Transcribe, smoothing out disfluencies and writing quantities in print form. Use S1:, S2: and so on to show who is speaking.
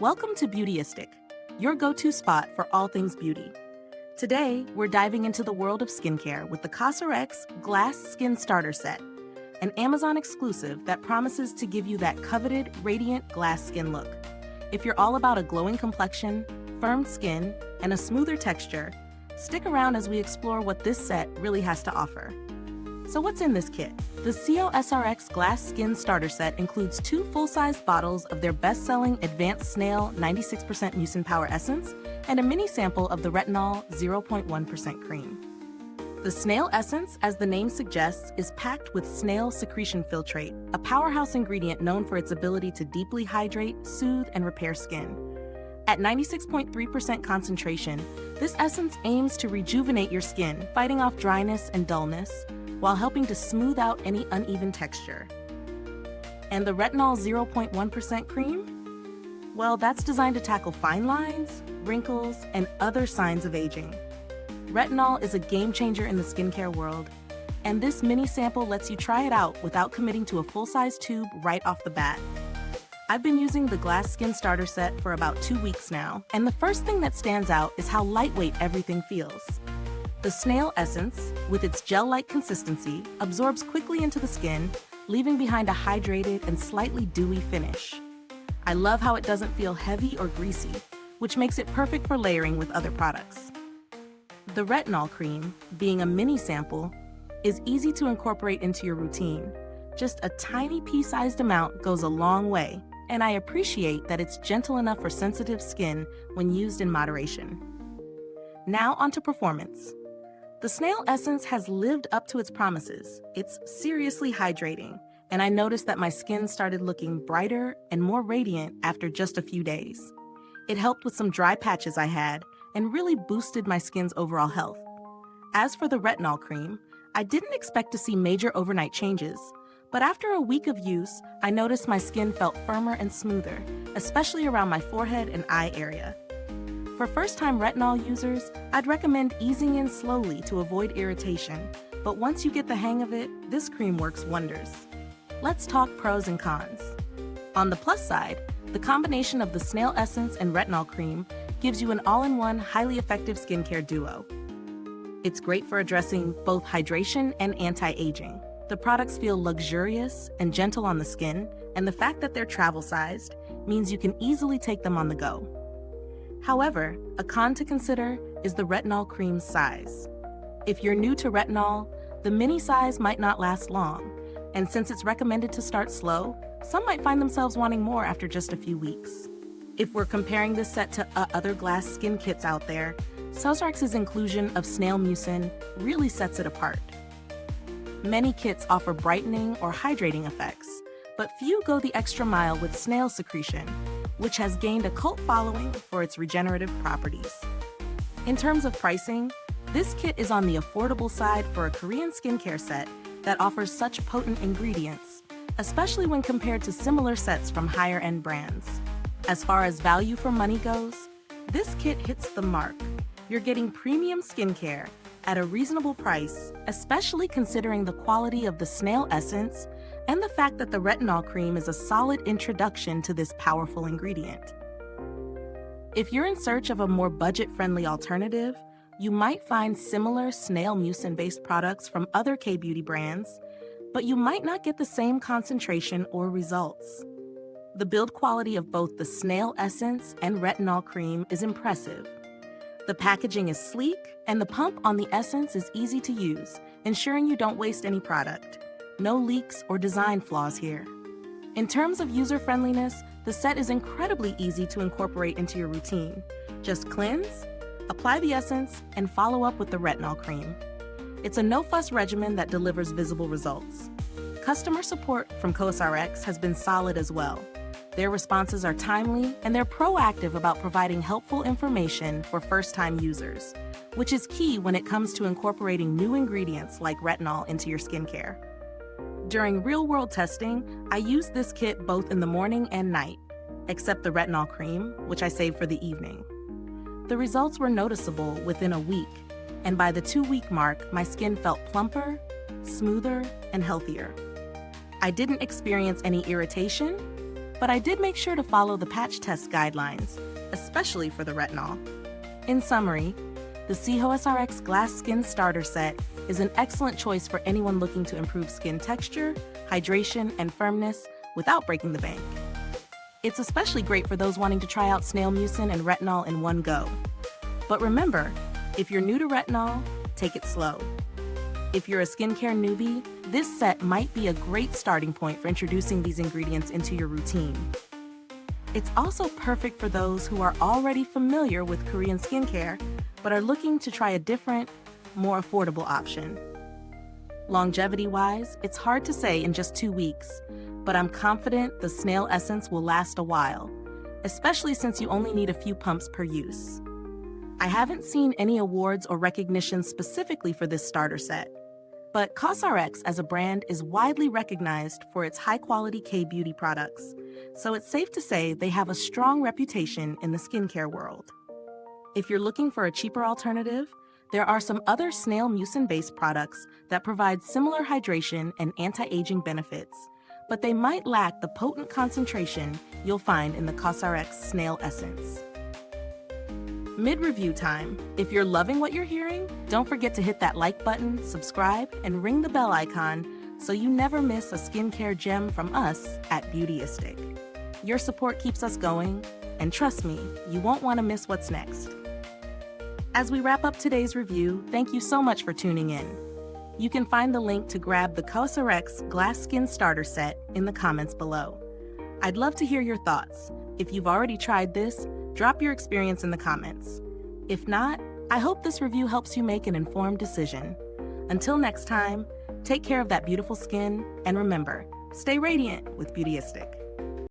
S1: Welcome to Beautyistic, your go-to spot for all things beauty. Today, we're diving into the world of skincare with the COSRX Glass Skin Starter Set, an Amazon exclusive that promises to give you that coveted, radiant glass skin look. If you're all about a glowing complexion, firm skin, and a smoother texture, stick around as we explore what this set really has to offer. So what's in this kit? The COSRX Glass Skin Starter Set includes 2 full-size bottles of their best-selling Advanced Snail 96% Mucin Power Essence and a mini sample of the Retinol 0.1% cream. The Snail Essence, as the name suggests, is packed with Snail Secretion Filtrate, a powerhouse ingredient known for its ability to deeply hydrate, soothe, and repair skin. At 96.3% concentration, this essence aims to rejuvenate your skin, fighting off dryness and dullness, while helping to smooth out any uneven texture. And the Retinol 0.1% cream? Well, that's designed to tackle fine lines, wrinkles, and other signs of aging. Retinol is a game changer in the skincare world, and this mini sample lets you try it out without committing to a full-size tube right off the bat. I've been using the Glass Skin Starter Set for about 2 weeks now, and the first thing that stands out is how lightweight everything feels. The Snail Essence, with its gel-like consistency, absorbs quickly into the skin, leaving behind a hydrated and slightly dewy finish. I love how it doesn't feel heavy or greasy, which makes it perfect for layering with other products. The Retinol cream, being a mini sample, is easy to incorporate into your routine. Just a tiny pea-sized amount goes a long way, and I appreciate that it's gentle enough for sensitive skin when used in moderation. Now onto performance. The Snail Essence has lived up to its promises. It's seriously hydrating, and I noticed that my skin started looking brighter and more radiant after just a few days. It helped with some dry patches I had and really boosted my skin's overall health. As for the Retinol cream, I didn't expect to see major overnight changes, but after a week of use, I noticed my skin felt firmer and smoother, especially around my forehead and eye area. For first-time retinol users, I'd recommend easing in slowly to avoid irritation, but once you get the hang of it, this cream works wonders. Let's talk pros and cons. On the plus side, the combination of the Snail Essence and Retinol cream gives you an all-in-one, highly effective skincare duo. It's great for addressing both hydration and anti-aging. The products feel luxurious and gentle on the skin, and the fact that they're travel-sized means you can easily take them on the go. However, a con to consider is the retinol cream's size. If you're new to retinol, the mini size might not last long, and since it's recommended to start slow, some might find themselves wanting more after just a few weeks. If we're comparing this set to other glass skin kits out there, COSRX's inclusion of Snail Mucin really sets it apart. Many kits offer brightening or hydrating effects, but few go the extra mile with Snail Secretion, which has gained a cult following for its regenerative properties. In terms of pricing, this kit is on the affordable side for a Korean skincare set that offers such potent ingredients, especially when compared to similar sets from higher-end brands. As far as value for money goes, this kit hits the mark. You're getting premium skincare at a reasonable price, especially considering the quality of the Snail Essence and the fact that the Retinol cream is a solid introduction to this powerful ingredient. If you're in search of a more budget-friendly alternative, you might find similar Snail Mucin-based products from other K-beauty brands, but you might not get the same concentration or results. The build quality of both the Snail Essence and Retinol cream is impressive. The packaging is sleek, and the pump on the essence is easy to use, ensuring you don't waste any product. No leaks or design flaws here. In terms of user-friendliness, the set is incredibly easy to incorporate into your routine. Just cleanse, apply the essence, and follow up with the Retinol cream. It's a no-fuss regimen that delivers visible results. Customer support from COSRX has been solid as well. Their responses are timely, and they're proactive about providing helpful information for first-time users, which is key when it comes to incorporating new ingredients like retinol into your skincare. During real-world testing, I used this kit both in the morning and night, except the Retinol cream, which I saved for the evening. The results were noticeable within a week, and by the 2-week mark, my skin felt plumper, smoother, and healthier. I didn't experience any irritation, but I did make sure to follow the patch test guidelines, especially for the retinol. In summary, the COSRX Glass Skin Starter Set is an excellent choice for anyone looking to improve skin texture, hydration, and firmness without breaking the bank. It's especially great for those wanting to try out Snail Mucin and Retinol in one go. But remember, if you're new to retinol, take it slow. If you're a skincare newbie, this set might be a great starting point for introducing these ingredients into your routine. It's also perfect for those who are already familiar with Korean skincare, but are looking to try a different, more affordable option. Longevity-wise, it's hard to say in just 2 weeks, but I'm confident the Snail Essence will last a while, especially since you only need a few pumps per use. I haven't seen any awards or recognition specifically for this starter set, but COSRX as a brand is widely recognized for its high-quality K-beauty products, so it's safe to say they have a strong reputation in the skincare world. If you're looking for a cheaper alternative, there are some other Snail Mucin-based products that provide similar hydration and anti-aging benefits, but they might lack the potent concentration you'll find in the COSRX Snail Essence. Mid-review time. If you're loving what you're hearing, don't forget to hit that like button, subscribe, and ring the bell icon so you never miss a skincare gem from us at Beautyistic. Your support keeps us going, and trust me, you won't want to miss what's next. As we wrap up today's review, thank you so much for tuning in. You can find the link to grab the COSRX Glass Skin Starter Set in the comments below. I'd love to hear your thoughts. If you've already tried this, drop your experience in the comments. If not, I hope this review helps you make an informed decision. Until next time, take care of that beautiful skin, and remember, stay radiant with Beautyistic.